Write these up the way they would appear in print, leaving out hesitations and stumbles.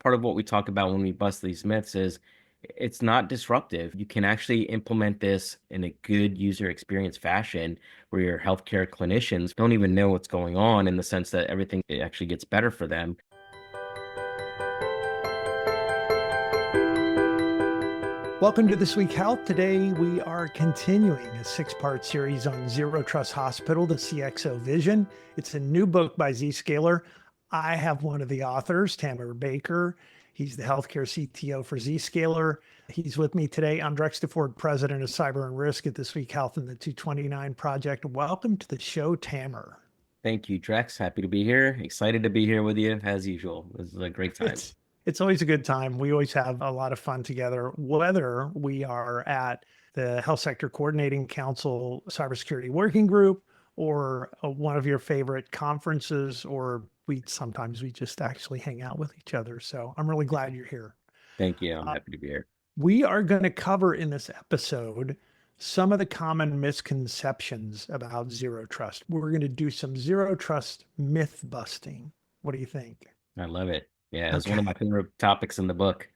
part of what we talk about when we bust these myths is it's not disruptive. You can actually implement this in a good user experience fashion where your healthcare clinicians don't even know what's going on in the sense that everything it actually gets better for them. Welcome to This Week Health. Today we are continuing a six-part series on Zero Trust Hospital, the CXO vision. It's a new book by Zscaler. I have one of the authors, Tamer Baker. He's the healthcare CTO for Zscaler. He's with me today. I'm Drex DeFord, president of Cyber and Risk at This Week Health and the 229 Project. Welcome to the show, Tamer. Thank you, Drex. Happy to be here. Excited to be here with you as usual. This is a great time. It's always a good time. We always have a lot of fun together, whether we are at the Health Sector Coordinating Council Cybersecurity Working Group or one of your favorite conferences, or sometimes we just actually hang out with each other. So I'm really glad you're here. Thank you. I'm happy to be here. We are going to cover in this episode some of the common misconceptions about zero trust. We're going to do some zero trust myth busting. What do you think? I love it. Yeah, it's one of my favorite topics in the book.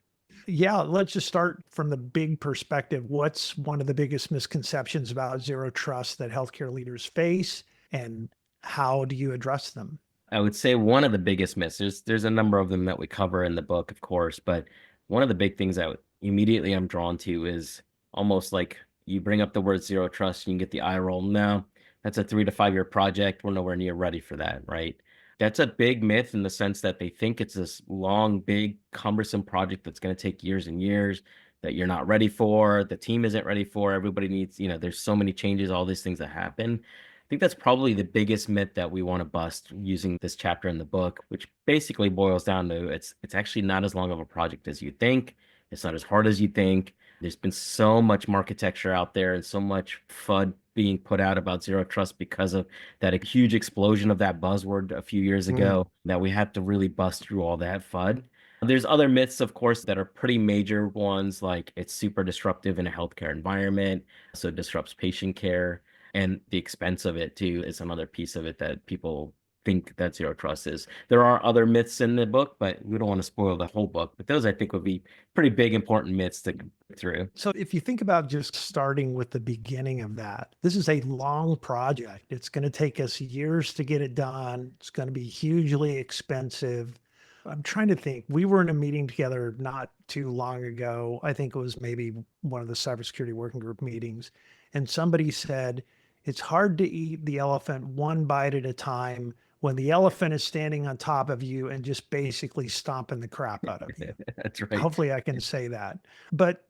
Yeah, let's just start from the big perspective. What's one of the biggest misconceptions about zero trust that healthcare leaders face, and how do you address them? I would say one of the biggest myths, there's a number of them that we cover in the book, of course, but one of the big things that immediately I'm drawn to is almost like you bring up the word zero trust and you get the eye roll. No, that's a 3 to 5 year project. We're nowhere near ready for that, right? That's a big myth in the sense that they think it's this long, big, cumbersome project that's going to take years and years that you're not ready for, the team isn't ready for, everybody needs, there's so many changes, all these things that happen. I think that's probably the biggest myth that we want to bust using this chapter in the book, which basically boils down to it's actually not as long of a project as you think. It's not as hard as you think. There's been so much architecture out there and so much FUD being put out about zero trust because of that huge explosion of that buzzword a few years ago that we have to really bust through all that FUD. There's other myths, of course, that are pretty major ones, like it's super disruptive in a healthcare environment, so it disrupts patient care. And the expense of it, too, is another piece of it that people think that zero trust is. There are other myths in the book, but we don't want to spoil the whole book. But those, I think, would be pretty big, important myths to go through. So if you think about just starting with the beginning of that, this is a long project. It's going to take us years to get it done. It's going to be hugely expensive. I'm trying to think. We were in a meeting together not too long ago. I think it was maybe one of the cybersecurity working group meetings. And somebody said, it's hard to eat the elephant one bite at a time when the elephant is standing on top of you and just basically stomping the crap out of you. That's right. Hopefully I can say that. But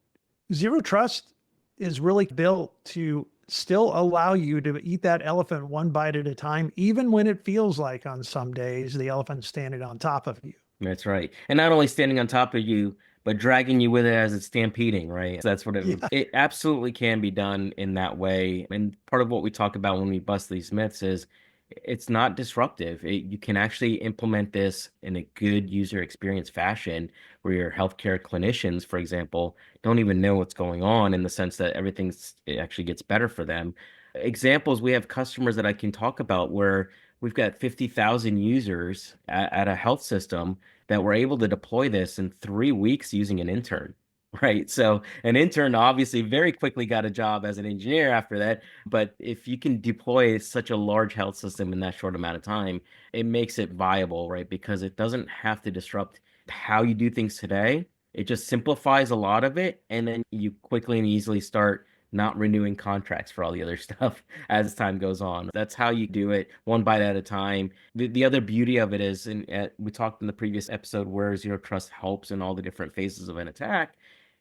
zero trust is really built to still allow you to eat that elephant one bite at a time, even when it feels like on some days the elephant's standing on top of you. That's right. And not only standing on top of you, but dragging you with it as it's stampeding, right? So that's what it absolutely can be done in that way. And part of what we talk about when we bust these myths is it's not disruptive. You can actually implement this in a good user experience fashion where your healthcare clinicians, for example, don't even know what's going on in the sense that it actually gets better for them. Examples, we have customers that I can talk about where we've got 50,000 users at a health system that were able to deploy this in 3 weeks using an intern. Right. So an intern obviously very quickly got a job as an engineer after that. But if you can deploy such a large health system in that short amount of time, it makes it viable, right? Because it doesn't have to disrupt how you do things today. It just simplifies a lot of it. And then you quickly and easily start not renewing contracts for all the other stuff as time goes on. That's how you do it, one bite at a time. The other beauty of it is, and we talked in the previous episode, where zero trust helps in all the different phases of an attack.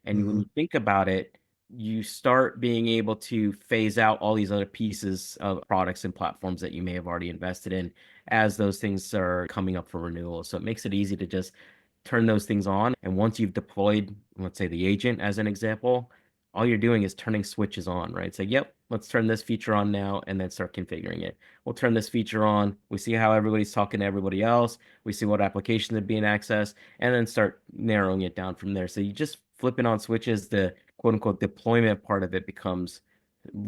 And when you think about it, you start being able to phase out all these other pieces of products and platforms that you may have already invested in as those things are coming up for renewal. So it makes it easy to just turn those things on. And once you've deployed, let's say the agent as an example, all you're doing is turning switches on, right? Say, yep, let's turn this feature on now and then start configuring it. We'll turn this feature on. We see how everybody's talking to everybody else. We see what applications are being accessed and then start narrowing it down from there. So you just flipping on switches, the quote unquote deployment part of it becomes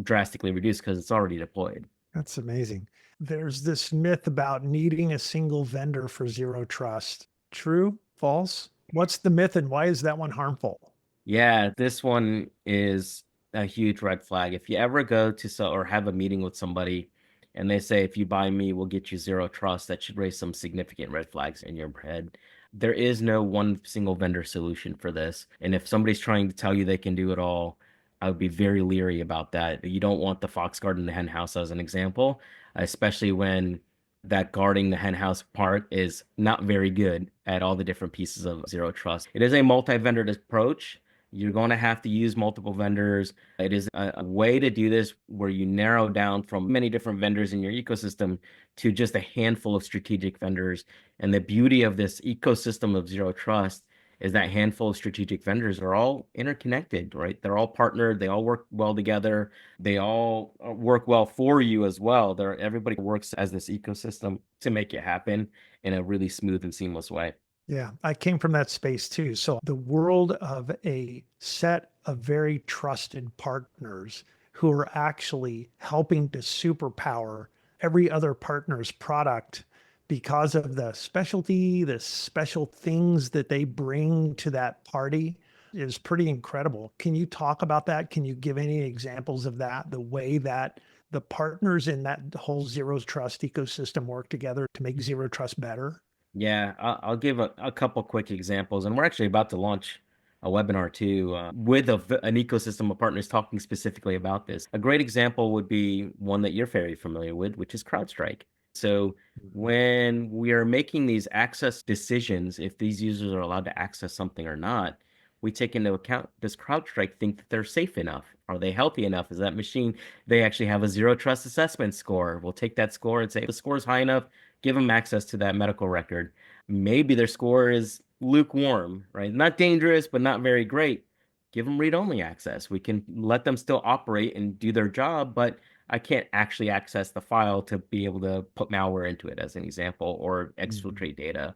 drastically reduced because it's already deployed. That's amazing. There's this myth about needing a single vendor for zero trust. True? False? What's the myth and why is that one harmful? Yeah, this one is a huge red flag. If you ever go to so or have a meeting with somebody and they say, if you buy me, we'll get you zero trust, that should raise some significant red flags in your head. There is no one single vendor solution for this. And if somebody's trying to tell you they can do it all, I would be very leery about that. You don't want the fox guarding the hen house as an example, especially when that guarding the hen house part is not very good at all the different pieces of zero trust. It is a multi-vendor approach. You're going to have to use multiple vendors. It is a way to do this where you narrow down from many different vendors in your ecosystem to just a handful of strategic vendors. And the beauty of this ecosystem of zero trust is that handful of strategic vendors are all interconnected, right? They're all partnered, they all work well together, they all work well for you as well. Everybody works as this ecosystem to make it happen in a really smooth and seamless way. Yeah, I came from that space too. So the world of a set of very trusted partners who are actually helping to superpower every other partner's product because of the specialty, the special things that they bring to that party is pretty incredible. Can you talk about that? Can you give any examples of that? The way that the partners in that whole zero trust ecosystem work together to make zero trust better? Yeah, I'll give a couple quick examples, and we're actually about to launch a webinar too with an ecosystem of partners talking specifically about this. A great example would be one that you're very familiar with, which is CrowdStrike. So Mhm. when we are making these access decisions, if these users are allowed to access something or not, we take into account, does CrowdStrike think that they're safe enough? Are they healthy enough? Is that machine, they actually have a zero trust assessment score. We'll take that score and say, if the score is high enough, give them access to that medical record. Maybe their score is lukewarm, right? Not dangerous, but not very great. Give them read-only access. We can let them still operate and do their job, but I can't actually access the file to be able to put malware into it, as an example, or Mhm. exfiltrate data.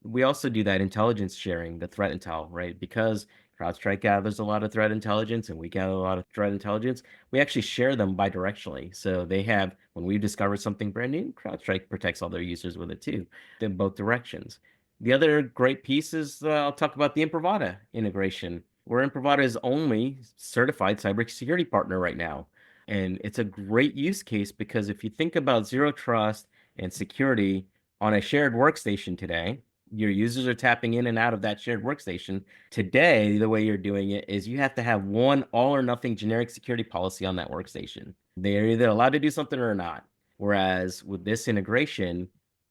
We also do that intelligence sharing, the threat intel, right? Because CrowdStrike gathers a lot of threat intelligence and we gather a lot of threat intelligence. We actually share them bidirectionally. So they have, when we discover something brand new, CrowdStrike protects all their users with it too, in both directions. The other great piece is I'll talk about the Imprivata integration, where Imprivata is only certified cybersecurity partner right now. And it's a great use case because if you think about zero trust and security on a shared workstation today, your users are tapping in and out of that shared workstation. Today, the way you're doing it is you have to have one all or nothing generic security policy on that workstation. They're either allowed to do something or not. Whereas with this integration,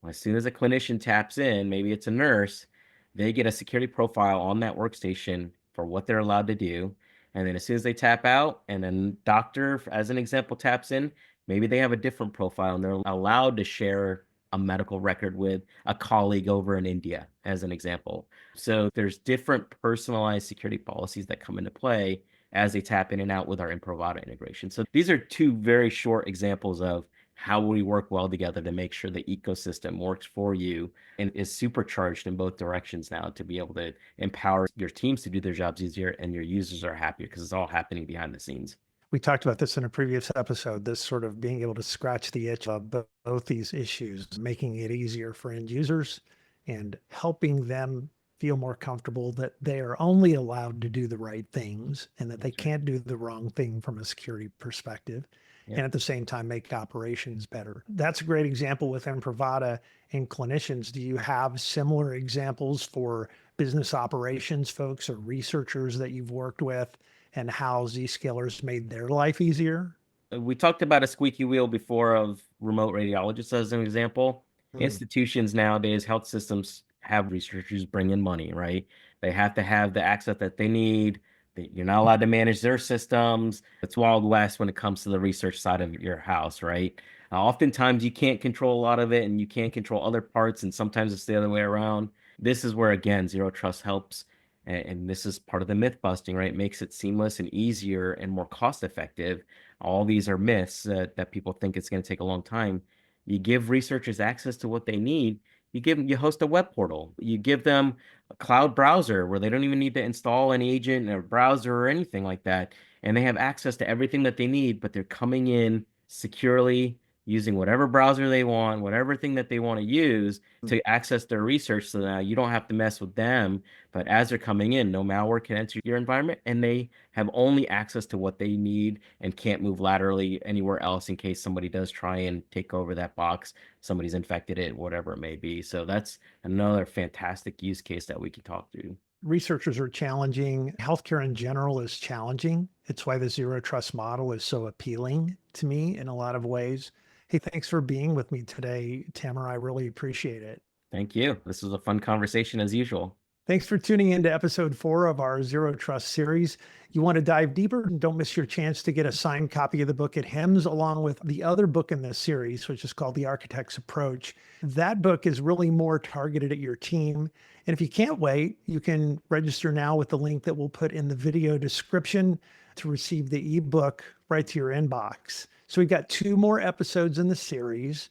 as soon as a clinician taps in, maybe it's a nurse, they get a security profile on that workstation for what they're allowed to do. And then as soon as they tap out, and then doctor, as an example, taps in, maybe they have a different profile and they're allowed to share a medical record with a colleague over in India, as an example. So there's different personalized security policies that come into play as they tap in and out with our Imprivata integration. So these are two very short examples of how we work well together to make sure the ecosystem works for you and is supercharged in both directions now to be able to empower your teams to do their jobs easier and your users are happier because it's all happening behind the scenes. We talked about this in a previous episode, this sort of being able to scratch the itch of both these issues, making it easier for end users and helping them feel more comfortable that they are only allowed to do the right things and that they That's right. can't do the wrong thing from a security perspective. And Yep. at the same time, make operations better. That's a great example with Imprivata and clinicians. Do you have similar examples for business operations folks or researchers that you've worked with and how Zscaler's made their life easier? We talked about a squeaky wheel before of remote radiologists as an example. Hmm. Institutions nowadays, health systems have researchers bring in money, right? They have to have the access that they need. You're not allowed to manage their systems. It's Wild West when it comes to the research side of your house, right? Oftentimes you can't control a lot of it and you can't control other parts, and sometimes it's the other way around. This is where, again, zero trust helps. And this is part of the myth busting, right? It makes it seamless and easier and more cost effective. All these are myths that people think it's going to take a long time. You give researchers access to what they need. You host a web portal. You give them a cloud browser where they don't even need to install any agent or browser or anything like that. And they have access to everything that they need, but they're coming in securely. using whatever browser they want, whatever thing that they want to use to access their research. So now you don't have to mess with them. But as they're coming in, no malware can enter your environment, and they have only access to what they need and can't move laterally anywhere else in case somebody does try and take over that box, somebody's infected it, whatever it may be. So that's another fantastic use case that we can talk through. Researchers are challenging. Healthcare in general is challenging. It's why the zero trust model is so appealing to me in a lot of ways. Hey, thanks for being with me today, Tamer. I really appreciate it. Thank you. This was a fun conversation as usual. Thanks for tuning in to episode 4 of our Zero Trust series. You want to dive deeper? Don't miss your chance to get a signed copy of the book at HIMSS, along with the other book in this series, which is called The Architect's Approach. That book is really more targeted at your team. And if you can't wait, you can register now with the link that we'll put in the video description to receive the ebook right to your inbox. So we've got 2 more episodes in the series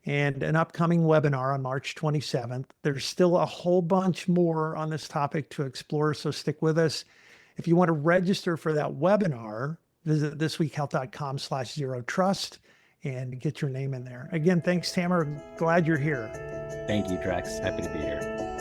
and an upcoming webinar on March 27th. There's still a whole bunch more on this topic to explore, so stick with us. If you want to register for that webinar, visit thisweekhealth.com/zerotrust and get your name in there. Again, thanks, Tamer. Glad you're here. Thank you, Drex. Happy to be here.